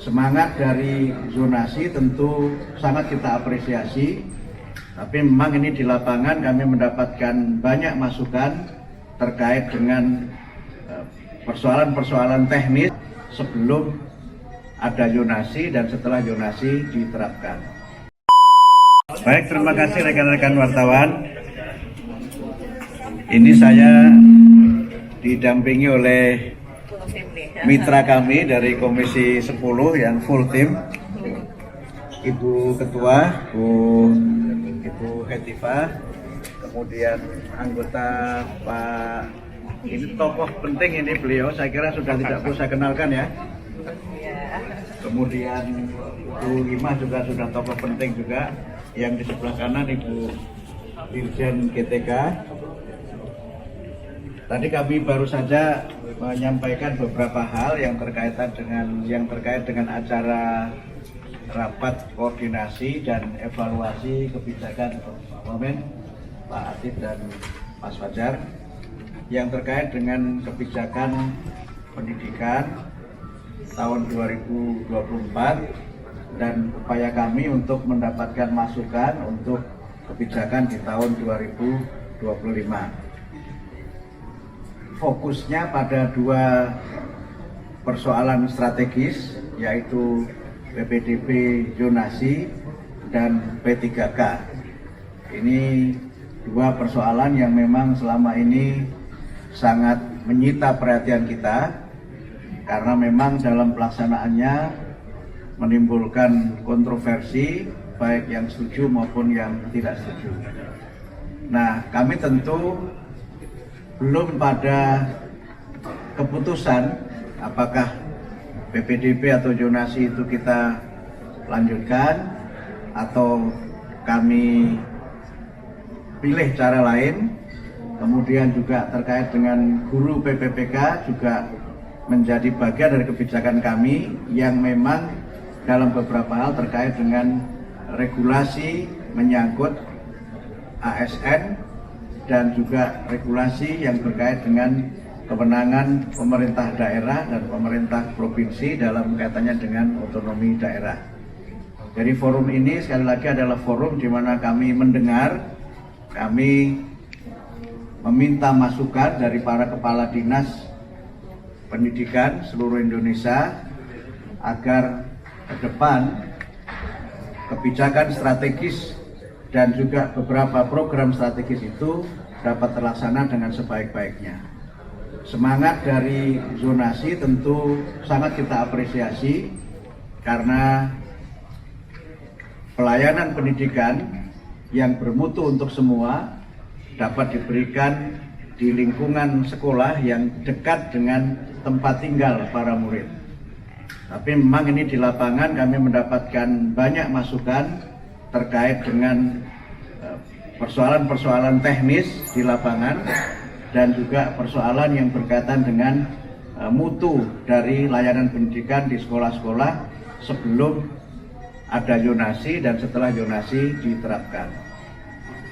Semangat dari zonasi tentu sangat kita apresiasi, tapi memang ini di lapangan kami mendapatkan banyak masukan terkait dengan persoalan-persoalan teknis sebelum ada zonasi dan setelah zonasi diterapkan. Baik, terima kasih rekan-rekan wartawan. Ini saya didampingi oleh mitra kami dari Komisi 10 yang full tim, Ibu Ketua, Ibu Hetifah, kemudian anggota Pak, ini tokoh penting ini beliau, saya kira sudah tidak perlu saya kenalkan ya. Kemudian Ibu Imah juga sudah tokoh penting juga, yang di sebelah kanan Ibu Dirjen GTK. Tadi kami baru saja menyampaikan beberapa hal yang terkait dengan acara rapat koordinasi dan evaluasi kebijakan Wamen Pak Atif dan Mas Fajar yang terkait dengan kebijakan pendidikan tahun 2024 dan upaya kami untuk mendapatkan masukan untuk kebijakan di tahun 2025. Fokusnya pada dua persoalan strategis, yaitu PPDB zonasi dan P3K. Ini dua persoalan yang memang selama ini sangat menyita perhatian kita, karena memang dalam pelaksanaannya menimbulkan kontroversi, baik yang setuju maupun yang tidak setuju. Nah, kami tentu belum pada keputusan apakah PPDB atau zonasi itu kita lanjutkan atau kami pilih cara lain. Kemudian juga terkait dengan guru PPPK juga menjadi bagian dari kebijakan kami yang memang dalam beberapa hal terkait dengan regulasi menyangkut ASN dan juga regulasi yang terkait dengan kewenangan pemerintah daerah dan pemerintah provinsi dalam kaitannya dengan otonomi daerah. Jadi forum ini sekali lagi adalah forum di mana kami mendengar, kami meminta masukan dari para kepala dinas pendidikan seluruh Indonesia agar ke depan kebijakan strategis dan juga beberapa program strategis itu dapat terlaksana dengan sebaik-baiknya. Semangat dari zonasi tentu sangat kita apresiasi, karena pelayanan pendidikan yang bermutu untuk semua dapat diberikan di lingkungan sekolah yang dekat dengan tempat tinggal para murid. Tapi memang ini di lapangan kami mendapatkan banyak masukan terkait dengan persoalan-persoalan teknis di lapangan dan juga persoalan yang berkaitan dengan mutu dari layanan pendidikan di sekolah-sekolah sebelum ada zonasi dan setelah zonasi diterapkan.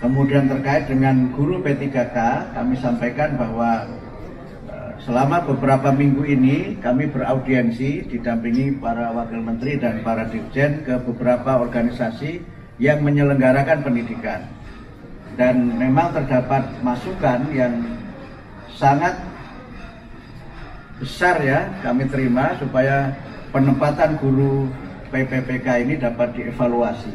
Kemudian terkait dengan guru P3K, kami sampaikan bahwa selama beberapa minggu ini kami beraudiensi didampingi para wakil menteri dan para dirjen ke beberapa organisasi yang menyelenggarakan pendidikan, dan memang terdapat masukan yang sangat besar ya kami terima supaya penempatan guru PPPK ini dapat dievaluasi.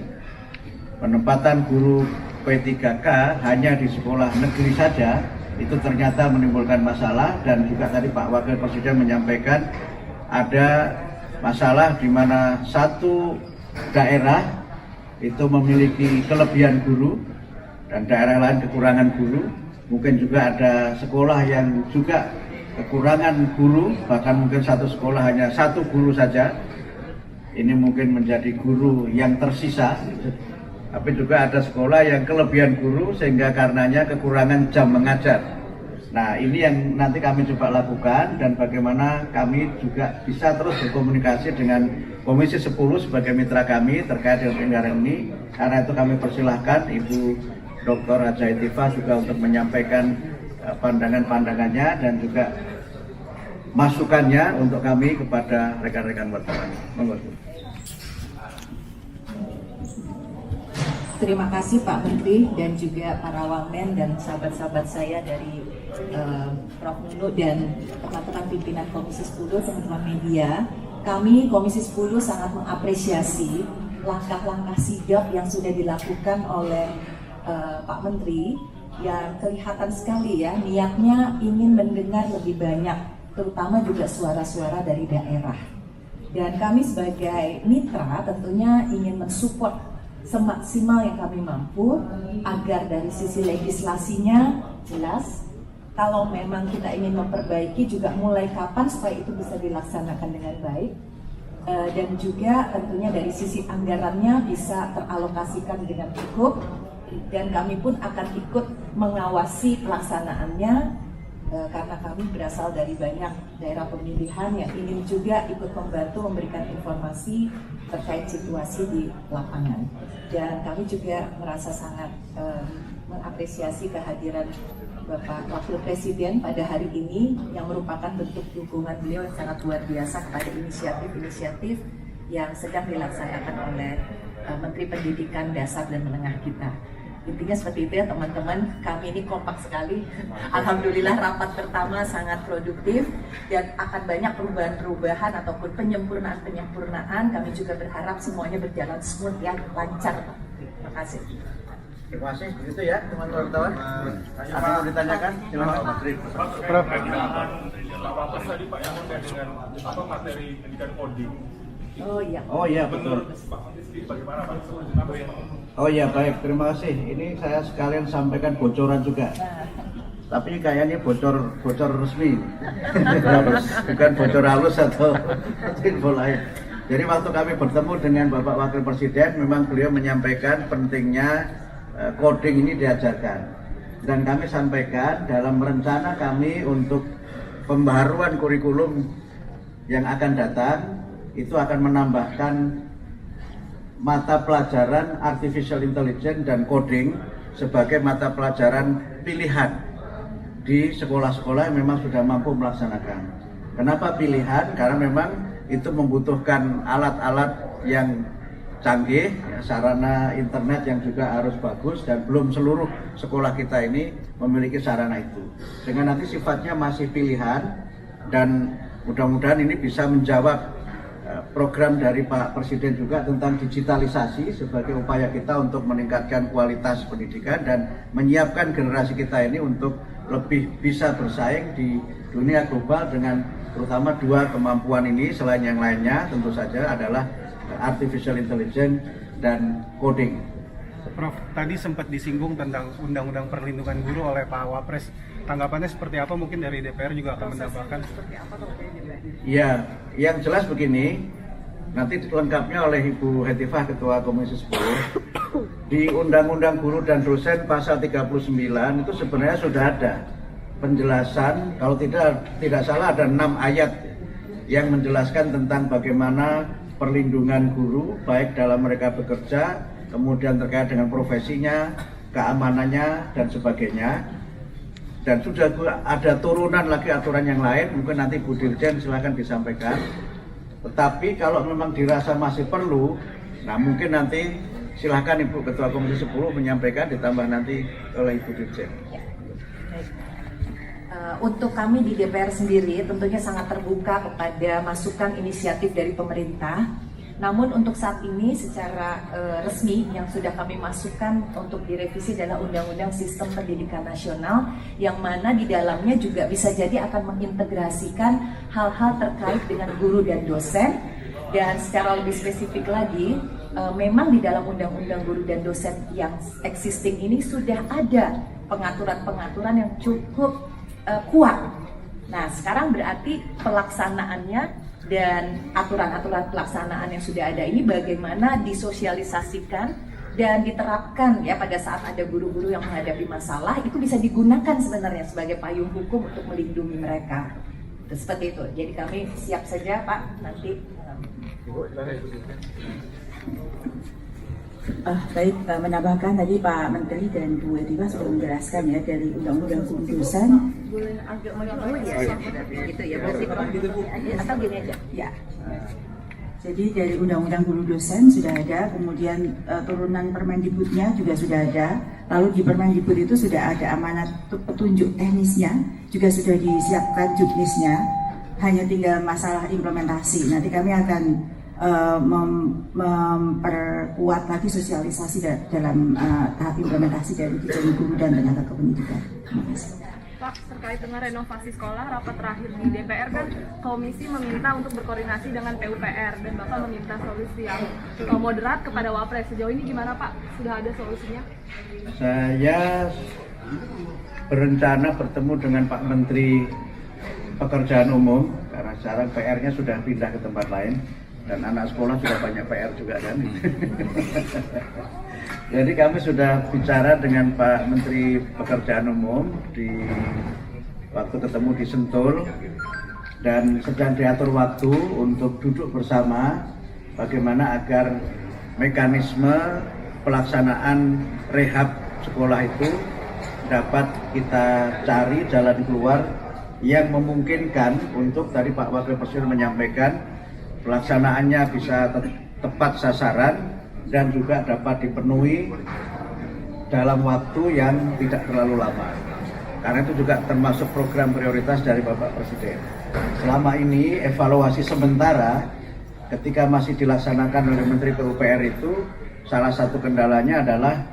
Penempatan guru P3K hanya di sekolah negeri saja itu ternyata menimbulkan masalah, dan juga tadi Pak Wakil Presiden menyampaikan ada masalah di mana satu daerah itu memiliki kelebihan guru dan daerah lain kekurangan guru. Mungkin juga ada sekolah yang juga kekurangan guru, bahkan mungkin satu sekolah hanya satu guru saja. Ini mungkin menjadi guru yang tersisa. Tapi juga ada sekolah yang kelebihan guru sehingga karenanya kekurangan jam mengajar. Nah, ini yang nanti kami coba lakukan, dan bagaimana kami juga bisa terus berkomunikasi dengan Komisi 10 sebagai mitra kami terkait dengan penyelenggaraan ini. Karena itu kami persilahkan Ibu Dr. Haja Hetifah juga untuk menyampaikan pandangan-pandangannya, dan juga masukannya untuk kami kepada rekan-rekan wartawan. Monggo. Terima kasih Pak Menteri dan juga para wamen dan sahabat-sahabat saya dari Prof. Nunu dan teman-teman pimpinan Komisi 10, teman-teman media. Kami Komisi 10 sangat mengapresiasi langkah-langkah sigap yang sudah dilakukan oleh Pak Menteri, yang kelihatan sekali ya niatnya ingin mendengar lebih banyak, terutama juga suara-suara dari daerah. Dan kami sebagai mitra tentunya ingin mensupport semaksimal yang kami mampu agar dari sisi legislasinya jelas. Kalau memang kita ingin memperbaiki juga mulai kapan supaya itu bisa dilaksanakan dengan baik, dan juga tentunya dari sisi anggarannya bisa teralokasikan dengan cukup, dan kami pun akan ikut mengawasi pelaksanaannya. Karena kami berasal dari banyak daerah pemilihan yang ingin juga ikut membantu memberikan informasi terkait situasi di lapangan. Dan kami juga merasa sangat mengapresiasi kehadiran Bapak Wakil Presiden pada hari ini yang merupakan bentuk dukungan beliau yang sangat luar biasa kepada inisiatif-inisiatif yang sedang dilaksanakan oleh Menteri Pendidikan Dasar dan Menengah kita. Intinya seperti itu ya teman-teman, kami ini kompak sekali. Alhamdulillah rapat pertama sangat produktif dan akan banyak perubahan-perubahan ataupun penyempurnaan-penyempurnaan. Kami juga berharap semuanya berjalan smooth ya, lancar. Terima kasih. Terima kasih, begitu ya teman-teman wartawan. Ada yang ditanyakan? Silakan Pak Menteri. Prof. Apa tadi Pak yang terkait dengan materi pendidikan coding? Oh iya betul. Bagaimana Pak? Oh iya baik, terima kasih. Ini saya sekalian sampaikan bocoran juga. Tapi kayaknya bocor resmi, bukan bocor halus atau info lain. Jadi waktu kami bertemu dengan Bapak Wakil Presiden, memang beliau menyampaikan pentingnya coding ini diajarkan. Dan kami sampaikan dalam rencana kami untuk pembaharuan kurikulum yang akan datang, itu akan menambahkan mata pelajaran Artificial Intelligence dan Coding sebagai mata pelajaran pilihan di sekolah-sekolah yang memang sudah mampu melaksanakan. Kenapa pilihan? Karena memang itu membutuhkan alat-alat yang canggih, ya, sarana internet yang juga harus bagus, dan belum seluruh sekolah kita ini memiliki sarana itu. Sehingga nanti sifatnya masih pilihan, dan mudah-mudahan ini bisa menjawab program dari Pak Presiden juga tentang digitalisasi sebagai upaya kita untuk meningkatkan kualitas pendidikan dan menyiapkan generasi kita ini untuk lebih bisa bersaing di dunia global dengan terutama dua kemampuan ini. Selain yang lainnya tentu saja adalah Artificial Intelligence dan Coding. Prof, tadi sempat disinggung tentang Undang-Undang Perlindungan Guru oleh Pak Wapres. Tanggapannya seperti apa? Mungkin dari DPR juga akan mendapatkan. Ya, yang jelas begini, nanti lengkapnya oleh Ibu Hetifah, Ketua Komisi 10. Di Undang-Undang Guru dan Dosen pasal 39 itu sebenarnya sudah ada penjelasan, kalau tidak salah ada 6 ayat yang menjelaskan tentang bagaimana perlindungan guru baik dalam mereka bekerja, kemudian terkait dengan profesinya, keamanannya dan sebagainya. Dan sudah ada turunan lagi aturan yang lain, mungkin nanti Bu Dirjen silahkan disampaikan. Tetapi kalau memang dirasa masih perlu, nah mungkin nanti silahkan Ibu Ketua Komisi 10 menyampaikan, ditambah nanti oleh Ibu Dirjen. Untuk kami di DPR sendiri tentunya sangat terbuka kepada masukan inisiatif dari pemerintah. Namun untuk saat ini secara resmi yang sudah kami masukkan untuk direvisi adalah Undang-Undang Sistem Pendidikan Nasional, yang mana di dalamnya juga bisa jadi akan mengintegrasikan hal-hal terkait dengan guru dan dosen. Dan secara lebih spesifik lagi, memang di dalam Undang-Undang Guru dan Dosen yang existing ini sudah ada pengaturan-pengaturan yang cukup kuat. Nah sekarang berarti pelaksanaannya dan aturan-aturan pelaksanaan yang sudah ada ini bagaimana disosialisasikan dan diterapkan ya pada saat ada guru-guru yang menghadapi masalah, itu bisa digunakan sebenarnya sebagai payung hukum untuk melindungi mereka. Seperti itu. Jadi kami siap saja Pak nanti. Baik, menambahkan tadi Pak Menteri dan Bu Hetifah sudah menjelaskan ya dari Undang-Undang Guru Dosen boleh agak maju gitu ya berarti atau gini aja ya. Jadi dari Undang-Undang Guru Dosen sudah ada, kemudian turunan Permendikbudnya juga sudah ada, lalu di Permendikbud itu sudah ada amanat petunjuk teknisnya, juga sudah disiapkan juknisnya, hanya tinggal masalah implementasi. Nanti kami akan memperkuat lagi sosialisasi dalam tahap implementasi dari Ditjen Guru dan tenaga kependidikan. Terima kasih. Pak, terkait dengan renovasi sekolah, rapat terakhir di DPR kan komisi meminta untuk berkoordinasi dengan PUPR dan Bapak meminta solusi yang moderat kepada Wapres. Sejauh ini gimana Pak? Sudah ada solusinya? Saya berencana bertemu dengan Pak Menteri Pekerjaan Umum karena sekarang PR-nya sudah pindah ke tempat lain dan anak sekolah sudah banyak PR juga kan. Jadi kami sudah bicara dengan Pak Menteri Pekerjaan Umum di waktu ketemu di Sentul dan sedang diatur waktu untuk duduk bersama bagaimana agar mekanisme pelaksanaan rehab sekolah itu dapat kita cari jalan keluar yang memungkinkan untuk tadi Pak Wakil Presiden menyampaikan pelaksanaannya bisa tepat sasaran dan juga dapat dipenuhi dalam waktu yang tidak terlalu lama. Karena itu juga termasuk program prioritas dari Bapak Presiden. Selama ini evaluasi sementara ketika masih dilaksanakan oleh Menteri PUPR itu salah satu kendalanya adalah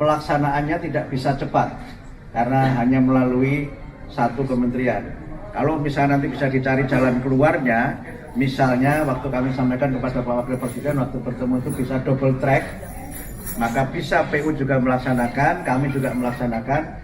pelaksanaannya tidak bisa cepat karena hanya melalui satu kementerian. Kalau misalnya nanti bisa dicari jalan keluarnya, misalnya waktu kami sampaikan kepada Pak Wakil Presiden waktu bertemu itu bisa double track, maka bisa PU juga melaksanakan, kami juga melaksanakan.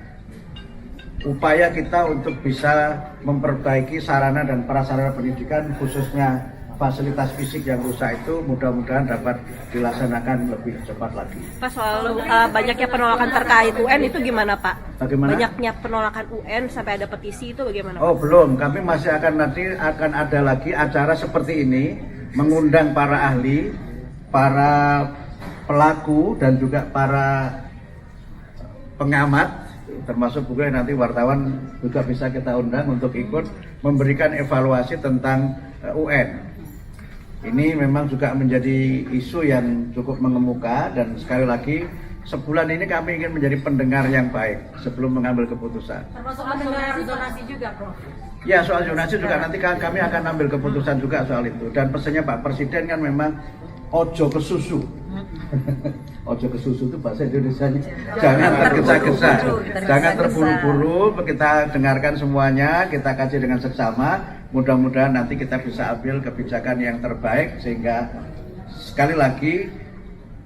Upaya kita untuk bisa memperbaiki sarana dan prasarana pendidikan khususnya fasilitas fisik yang rusak itu mudah-mudahan dapat dilaksanakan lebih cepat lagi. Pak, soal banyaknya penolakan terkait UN itu gimana Pak? Bagaimana? Banyaknya penolakan UN sampai ada petisi itu bagaimana? Oh belum, kami masih akan ada lagi acara seperti ini, mengundang para ahli, para pelaku dan juga para pengamat, termasuk juga nanti wartawan juga bisa kita undang untuk ikut memberikan evaluasi tentang UN. Ini memang juga menjadi isu yang cukup mengemuka dan sekali lagi sebulan ini kami ingin menjadi pendengar yang baik sebelum mengambil keputusan. Termasuk mendengar zonasi juga, Prof? Ya, soal zonasi juga nanti kami akan ambil keputusan juga soal itu. Dan pesannya Pak Presiden kan memang ojo ke susu. Ojo ke susu itu bahasa Indonesia. Jangan tergesa-gesa, jangan terburu-buru. Kita dengarkan semuanya, kita kaji dengan seksama. Mudah-mudahan nanti kita bisa ambil kebijakan yang terbaik sehingga sekali lagi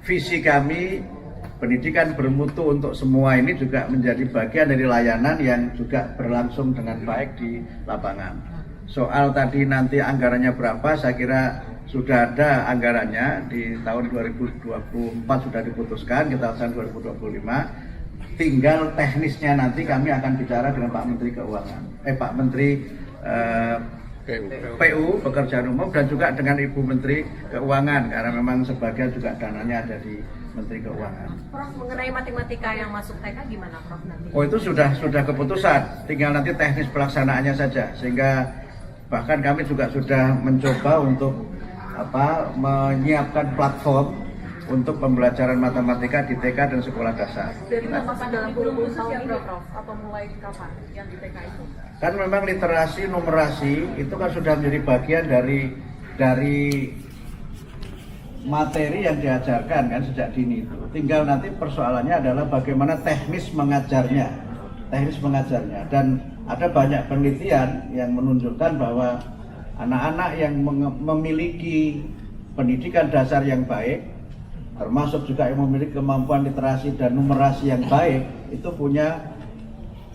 visi kami pendidikan bermutu untuk semua ini juga menjadi bagian dari layanan yang juga berlangsung dengan baik di lapangan. Soal tadi nanti anggarannya berapa, saya kira sudah ada anggarannya di tahun 2024 sudah diputuskan, kita laksanakan 2025. Tinggal teknisnya nanti kami akan bicara dengan Pak Menteri Keuangan, Pak Menteri PU Pekerjaan Umum dan juga dengan Ibu Menteri Keuangan karena memang sebagian juga dananya ada di Menteri Keuangan. Prof, mengenai matematika yang masuk TK gimana Prof nanti? Oh itu sudah keputusan, tinggal nanti teknis pelaksanaannya saja sehingga bahkan kami juga sudah mencoba untuk menyiapkan platform untuk pembelajaran matematika di TK dan sekolah dasar. Dari masuk dalam kurikulum tahun ini Prof atau mulai kapan yang di TK itu? Kan memang literasi numerasi itu kan sudah menjadi bagian dari materi yang diajarkan kan sejak dini itu. Tinggal nanti persoalannya adalah bagaimana teknis mengajarnya. Dan ada banyak penelitian yang menunjukkan bahwa anak-anak yang memiliki pendidikan dasar yang baik, termasuk juga yang memiliki kemampuan literasi dan numerasi yang baik, itu punya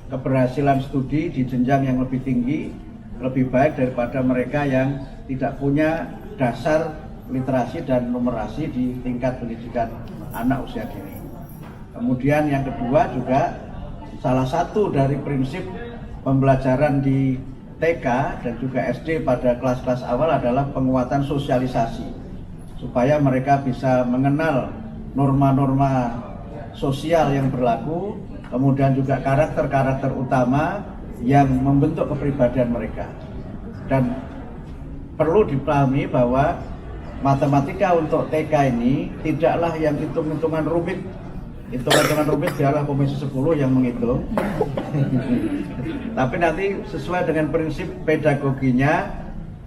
keberhasilan studi di jenjang yang lebih tinggi, lebih baik daripada mereka yang tidak punya dasar literasi dan numerasi di tingkat pendidikan anak usia dini. Kemudian yang kedua juga salah satu dari prinsip pembelajaran di TK dan juga SD pada kelas-kelas awal adalah penguatan sosialisasi supaya mereka bisa mengenal norma-norma sosial yang berlaku, kemudian juga karakter-karakter utama yang membentuk kepribadian mereka. Dan perlu dipahami bahwa matematika untuk TK ini tidaklah yang hitung-hitungan rumit. Hitung-hitungan rumit biarlah Komisi 10 yang menghitung. Tapi nanti sesuai dengan prinsip pedagoginya,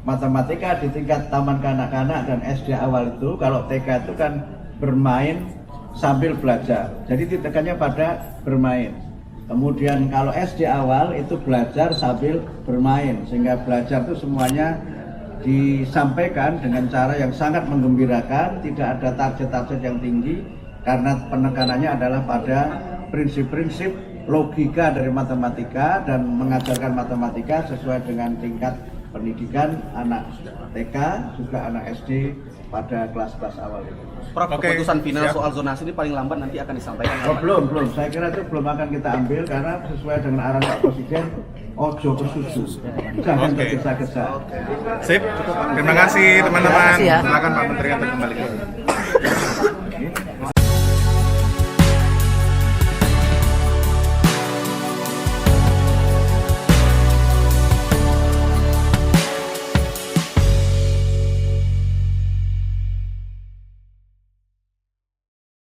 matematika di tingkat taman kanak-kanak dan SD awal itu, kalau TK itu kan bermain sambil belajar. Jadi ditekannya pada bermain. Kemudian kalau SD awal itu belajar sambil bermain, sehingga belajar itu semuanya disampaikan dengan cara yang sangat menggembirakan, tidak ada target-target yang tinggi, karena penekanannya adalah pada prinsip-prinsip logika dari matematika dan mengajarkan matematika sesuai dengan tingkat pendidikan anak TK juga anak SD pada kelas-kelas awal itu. Prof, keputusan final soal zonasi ini paling lambat nanti akan disampaikan. Belum. Saya kira itu belum akan kita ambil karena sesuai dengan arahan Pak Presiden, ojo kesusu, jangan tergesa-gesa. Sip, terima kasih teman-teman. Terima kasih ya. Silakan Pak Menteri untuk kembali.